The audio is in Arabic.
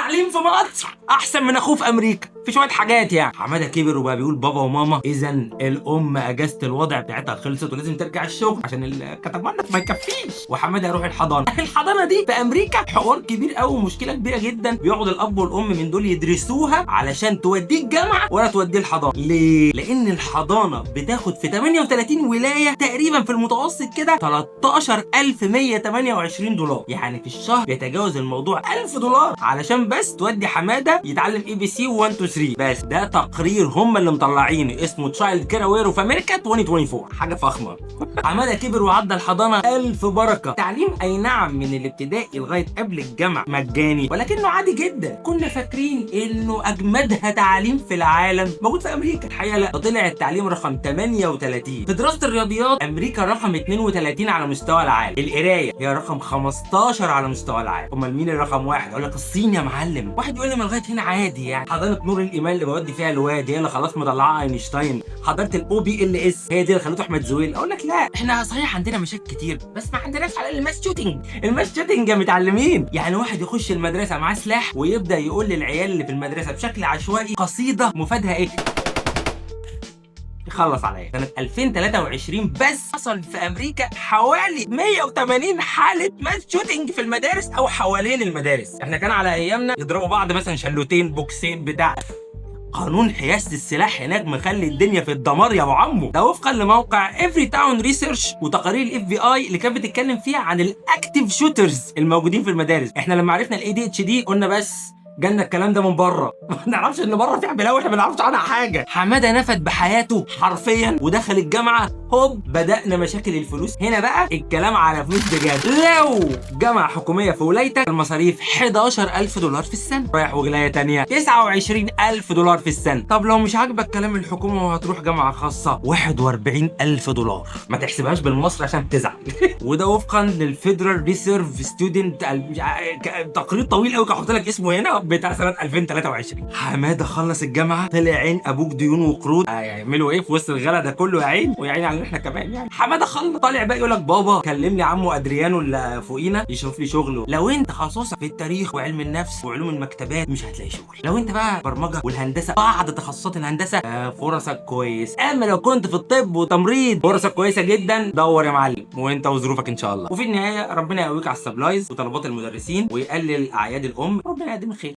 التعليم في مصر احسن من اخوه في امريكا في شويه حاجات يعني. حماده كبر وبقى بيقول بابا وماما، اذا الام اجازه الوضع بتاعتها خلصت ولازم ترجع الشغل عشان الكتمنت ما يكفيش، وحماده يروح الحضانه. الحضانه دي في امريكا حوار كبير قوي ومشكله كبيره جدا، بيقعد الاب والام من دول يدرسوها علشان توديه الجامعه ولا توديه الحضانه. ليه؟ لان الحضانه بتاخد في 38 ولايه تقريبا في المتوسط كده 13128 دولار، يعني في الشهر بيتجاوز الموضوع 1000 دولار علشان بس تودي حماده يتعلم اي بي سي 1 2 3 بس. ده تقرير هم اللي مطلعينه اسمه تشايلد كير اوير اوف امريكا 2024، حاجه فخمه. حماده كبر وعدى الحضانه الف بركه. تعليم اي نعم من الابتدائي لغايه قبل الجامعه مجاني، ولكنه عادي جدا. كنا فاكرين انه اجمدها تعليم في العالم موجود في امريكا، الحقيقه لا، طلع التعليم رقم 38. في دراسه الرياضيات امريكا رقم 32 على مستوى العالم. القرايه هي رقم 15 على مستوى العالم. امال مين الرقم واحد؟ اقول لك الصين يا معلم. واحد يقول لي ما لغايه هنا عادي يعني. حضانه نور الايمان اللي بودي فيها الواد هي اللي خلاص مطلعه اينشتاين. حضرت الاو بي ال اس هي دي اللي خلته احمد زويل. اقول لك لا، احنا صحيح عندنا مشاكل كتير بس ما عندناش على الماس شوتنج. الماس شوتنج متعلمين يعني. واحد يخش المدرسه معاه سلاح ويبدا يقول للعيال اللي في المدرسه بشكل عشوائي قصيده مفادها ايه، يخلص عليا. سنة 2023 بس حصل في أمريكا حوالي 180 حالة ماس شوتنج في المدارس أو حوالين المدارس. احنا كان على أيامنا يضربوا بعض مثلا شلوتين بوكسين بتاع. قانون حيازة السلاح هناك مخلي الدنيا في الدمار يا ابو عمو. ده وفقا لموقع افري تاون ريسيرش وتقارير الاف بي اي اللي كانت بتتكلم فيها عن الاكتيف شوترز الموجودين في المدارس. احنا لما عرفنا الاي دي اتش دي قلنا بس جالنا الكلام ده من بره. ما نعرفش ان بره في بلاوي احنا ما نعرفش عنها حاجه. حماده نفد بحياته حرفيا ودخل الجامعه، هوب بدانا مشاكل الفلوس. هنا بقى الكلام على فلوس بجد. لو جامعه حكوميه في ولايتك المصاريف 11000 دولار في السنه، رايح ولايه تانية 29000 دولار في السنه. طب لو مش عاجبك كلام الحكومه وهتروح جامعه خاصه 41000 دولار. ما تحسبهاش بالمصري عشان تزعل. وده وفقا للفيدرال ريسيرف ستودنت، تقرير طويل قوي هحط لك اسمه هنا بتاع سنه 2023. حماده خلص الجامعه طلع عين ابوك ديون وقروض، هيعملوا ايه في وسط الغلا ده كله يا عين، ويا عين علينا احنا كمان يعني. حماده خلص طالع بقى يقول لك بابا كلم لي عمو ادريانو اللي فوقينا يشوف لي شغل. لو انت تخصصك في التاريخ وعلم النفس وعلوم المكتبات مش هتلاقي شغل. لو انت بقى برمجه والهندسه بعض تخصصات الهندسه فرصك كويس. اما لو كنت في الطب وتمريض فرصك كويسه جدا. دور يا معلم وانت وظروفك ان شاء الله. وفي النهايه ربنا يقويك على السبلايز وطلبات المدرسين ويقلل اعياد الام. ربنا يقدم الخير.